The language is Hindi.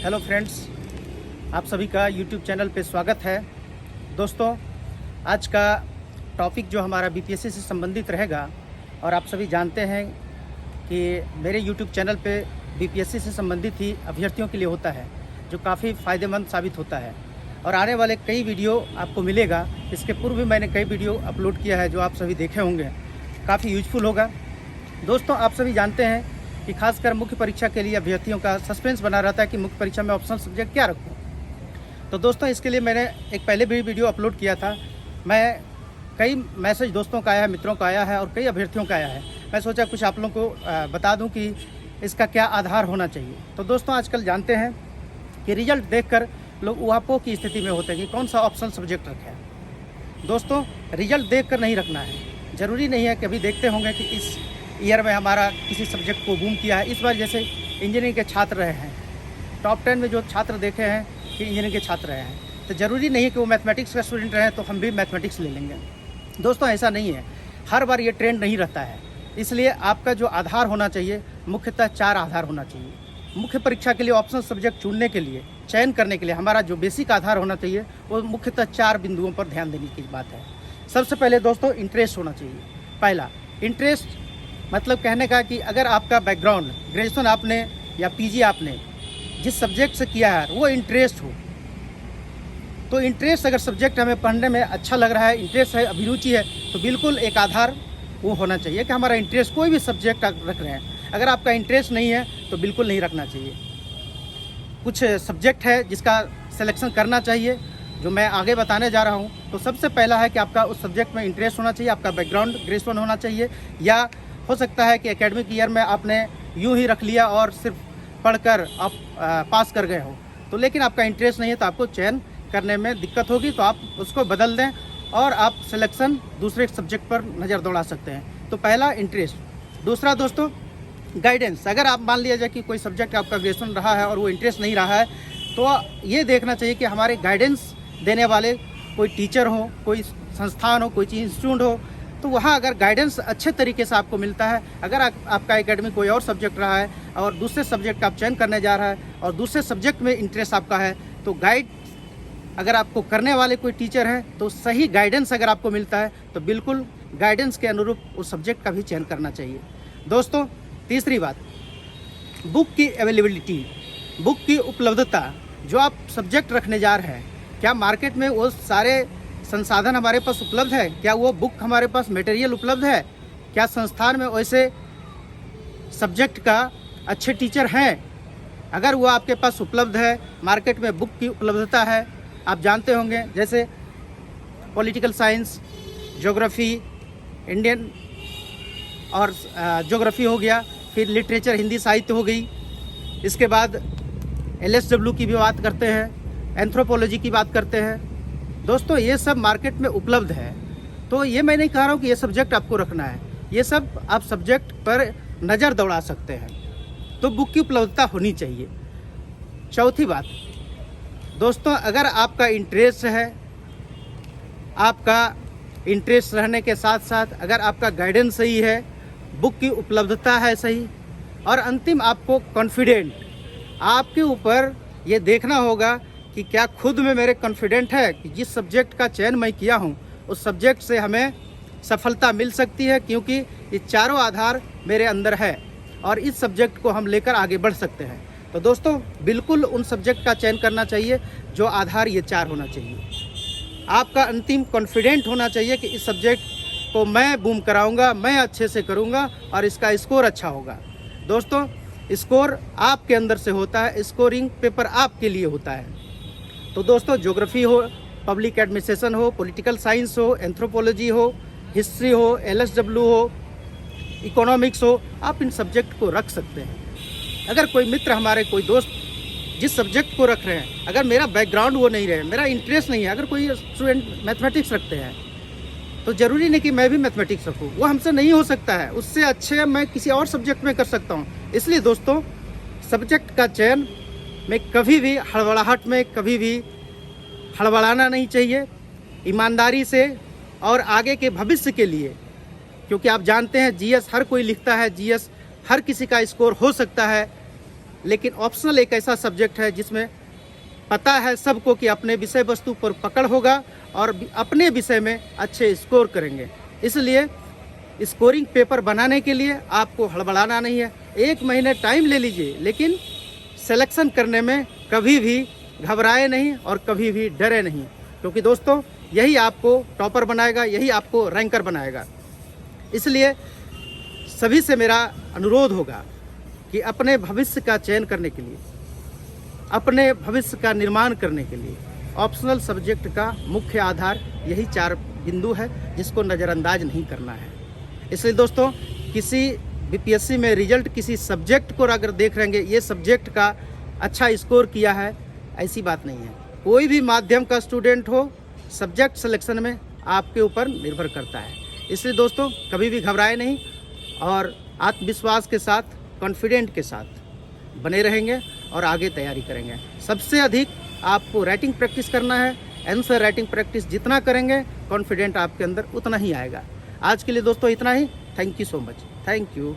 हेलो फ्रेंड्स, आप सभी का यूट्यूब चैनल पे स्वागत है। दोस्तों, आज का टॉपिक जो हमारा बीपीएससी से संबंधित रहेगा, और आप सभी जानते हैं कि मेरे यूट्यूब चैनल पे बीपीएससी से संबंधित ही अभ्यर्थियों के लिए होता है, जो काफ़ी फ़ायदेमंद साबित होता है। और आने वाले कई वीडियो आपको मिलेगा। इसके पूर्व भी मैंने कई वीडियो अपलोड किया है जो आप सभी देखे होंगे, काफ़ी यूजफुल होगा। दोस्तों, आप सभी जानते हैं कि खासकर मुख्य परीक्षा के लिए अभ्यर्थियों का सस्पेंस बना रहता है कि मुख्य परीक्षा में ऑप्शनल सब्जेक्ट क्या रखूं। तो दोस्तों, इसके लिए मैंने एक पहले भी वीडियो अपलोड किया था। कई मैसेज दोस्तों का आया है, मित्रों का आया है और कई अभ्यर्थियों का आया है। मैं सोचा कुछ आप लोगों को बता दूं कि इसका क्या आधार होना चाहिए। तो दोस्तों, आजकल जानते हैं कि रिजल्ट देखकर लोग उहापोह की स्थिति में होते हैं कि कौन सा ऑप्शनल सब्जेक्ट रखें। दोस्तों, रिजल्ट देखकर नहीं रखना है। ज़रूरी नहीं है कि अभी देखते होंगे कि इस ईयर में हमारा किसी सब्जेक्ट को बूम किया है। इस बार जैसे इंजीनियरिंग के छात्र रहे हैं, टॉप 10 में जो छात्र देखे हैं कि इंजीनियरिंग के छात्र रहे हैं, तो ज़रूरी नहीं है कि वो मैथमेटिक्स का स्टूडेंट रहे तो हम भी मैथमेटिक्स ले लेंगे। दोस्तों, ऐसा नहीं है, हर बार ये ट्रेंड नहीं रहता है। इसलिए आपका जो आधार होना चाहिए, मुख्यतः 4 आधार होना चाहिए। मुख्य परीक्षा के लिए ऑप्शनल सब्जेक्ट चुनने के लिए, चयन करने के लिए हमारा जो बेसिक आधार होना चाहिए वो मुख्यतः 4 बिंदुओं पर ध्यान देने की बात है। सबसे पहले दोस्तों, इंटरेस्ट होना चाहिए। पहला, इंटरेस्ट मतलब कहने का कि अगर आपका बैकग्राउंड ग्रेजुएशन आपने या पीजी आपने जिस सब्जेक्ट से किया है वो इंटरेस्ट हो, तो इंटरेस्ट अगर सब्जेक्ट हमें पढ़ने में अच्छा लग रहा है, इंटरेस्ट है, अभिरुचि है, तो बिल्कुल एक आधार वो होना चाहिए कि हमारा इंटरेस्ट, कोई भी सब्जेक्ट रख रहे हैं, अगर आपका इंटरेस्ट नहीं है तो बिल्कुल नहीं रखना चाहिए। कुछ सब्जेक्ट है जिसका सिलेक्शन करना चाहिए, जो मैं आगे बताने जा रहा हूँ। तो सबसे पहला है कि आपका उस सब्जेक्ट में इंटरेस्ट होना चाहिए, आपका बैकग्राउंड ग्रेजुएशन होना चाहिए, या हो सकता है कि एकेडमिक ईयर में आपने यूं ही रख लिया और सिर्फ पढ़कर आप पास कर गए हो, तो लेकिन आपका इंटरेस्ट नहीं है तो आपको चयन करने में दिक्कत होगी। तो आप उसको बदल दें और आप सिलेक्शन दूसरे सब्जेक्ट पर नज़र दौड़ा सकते हैं। तो पहला इंटरेस्ट। दूसरा दोस्तों, गाइडेंस। अगर आप मान लिया जाए कि कोई सब्जेक्ट आपका ग्रेजुएशन रहा है और वो इंटरेस्ट नहीं रहा है, तो ये देखना चाहिए कि हमारे गाइडेंस देने वाले कोई टीचर हो, कोई संस्थान हो, कोई इंस्टीट्यूट हो, तो वहाँ अगर गाइडेंस अच्छे तरीके से आपको मिलता है, अगर आपका एकेडमिक कोई और सब्जेक्ट रहा है और दूसरे सब्जेक्ट का आप चयन करने जा रहा है और दूसरे सब्जेक्ट में इंटरेस्ट आपका है, तो गाइड अगर आपको करने वाले कोई टीचर हैं तो सही गाइडेंस अगर आपको मिलता है तो बिल्कुल गाइडेंस के अनुरूप उस सब्जेक्ट का भी चयन करना चाहिए। दोस्तों, तीसरी बात, बुक की अवेलेबिलिटी, बुक की उपलब्धता। जो आप सब्जेक्ट रखने जा रहे हैं, क्या मार्केट में वो सारे संसाधन हमारे पास उपलब्ध है? क्या वो बुक हमारे पास मटेरियल उपलब्ध है? क्या संस्थान में वैसे सब्जेक्ट का अच्छे टीचर हैं? अगर वो आपके पास उपलब्ध है, मार्केट में बुक की उपलब्धता है, आप जानते होंगे जैसे पॉलिटिकल साइंस, ज्योग्राफी, इंडियन और ज्योग्राफी हो गया, फिर लिटरेचर हिंदी साहित्य हो गई, इसके बाद LSW की भी बात करते हैं, एंथ्रोपोलॉजी की बात करते हैं। दोस्तों, ये सब मार्केट में उपलब्ध है। तो ये मैं नहीं कह रहा हूँ कि ये सब्जेक्ट आपको रखना है, ये सब आप सब्जेक्ट पर नज़र दौड़ा सकते हैं। तो बुक की उपलब्धता होनी चाहिए। चौथी बात दोस्तों, अगर आपका इंटरेस्ट है, आपका इंटरेस्ट रहने के साथ साथ अगर आपका गाइडेंस सही है, बुक की उपलब्धता है सही, और अंतिम आपको कॉन्फिडेंट, आपके ऊपर ये देखना होगा कि क्या खुद में मेरे कॉन्फिडेंट है कि जिस सब्जेक्ट का चयन मैं किया हूँ उस सब्जेक्ट से हमें सफलता मिल सकती है, क्योंकि ये चारों आधार मेरे अंदर है और इस सब्जेक्ट को हम लेकर आगे बढ़ सकते हैं। तो दोस्तों, बिल्कुल उन सब्जेक्ट का चयन करना चाहिए जो आधार ये 4 होना चाहिए। आपका अंतिम कॉन्फिडेंट होना चाहिए कि इस सब्जेक्ट को मैं बूम कराऊंगा, मैं अच्छे से करूंगा और इसका स्कोर अच्छा होगा। दोस्तों, स्कोर आपके अंदर से होता है, स्कोरिंग पेपर आपके लिए होता है। तो दोस्तों, ज्योग्राफी हो, पब्लिक एडमिनिस्ट्रेशन हो, पॉलिटिकल साइंस हो, एंथ्रोपोलॉजी हो, हिस्ट्री हो, LSW हो, इकोनॉमिक्स हो, आप इन सब्जेक्ट को रख सकते हैं। अगर कोई मित्र हमारे, कोई दोस्त जिस सब्जेक्ट को रख रहे हैं, अगर मेरा बैकग्राउंड वो नहीं रहे, मेरा इंटरेस्ट नहीं है, अगर कोई स्टूडेंट मैथमेटिक्स रखते हैं तो ज़रूरी नहीं कि मैं भी मैथमेटिक्स रखूँ, वो हमसे नहीं हो सकता है, उससे अच्छे मैं किसी और सब्जेक्ट में कर सकता हूँ। इसलिए दोस्तों, सब्जेक्ट का चयन में कभी भी हड़बड़ाहट में कभी भी हड़बड़ाना नहीं चाहिए, ईमानदारी से और आगे के भविष्य के लिए, क्योंकि आप जानते हैं GS हर कोई लिखता है, GS हर किसी का स्कोर हो सकता है, लेकिन ऑप्शनल एक ऐसा सब्जेक्ट है जिसमें पता है सबको कि अपने विषय वस्तु पर पकड़ होगा और अपने विषय में अच्छे स्कोर करेंगे। इसलिए स्कोरिंग पेपर बनाने के लिए आपको हड़बड़ाना नहीं है, 1 महीने टाइम ले लीजिए, लेकिन सिलेक्शन करने में कभी भी घबराए नहीं और कभी भी डरे नहीं, क्योंकि दोस्तों यही आपको टॉपर बनाएगा, यही आपको रैंकर बनाएगा। इसलिए सभी से मेरा अनुरोध होगा कि अपने भविष्य का चयन करने के लिए, अपने भविष्य का निर्माण करने के लिए ऑप्शनल सब्जेक्ट का मुख्य आधार यही 4 बिंदु है जिसको नज़रअंदाज नहीं करना है। इसलिए दोस्तों किसी बीपीएससी में रिजल्ट किसी सब्जेक्ट को अगर देख रहेंगे ये सब्जेक्ट का अच्छा स्कोर किया है, ऐसी बात नहीं है। कोई भी माध्यम का स्टूडेंट हो, सब्जेक्ट सिलेक्शन में आपके ऊपर निर्भर करता है। इसलिए दोस्तों कभी भी घबराए नहीं और आत्मविश्वास के साथ, कॉन्फिडेंट के साथ बने रहेंगे और आगे तैयारी करेंगे। सबसे अधिक आपको राइटिंग प्रैक्टिस करना है। आंसर राइटिंग प्रैक्टिस जितना करेंगे कॉन्फिडेंट आपके अंदर उतना ही आएगा। आज के लिए दोस्तों इतना ही। Thank you so much. Thank you.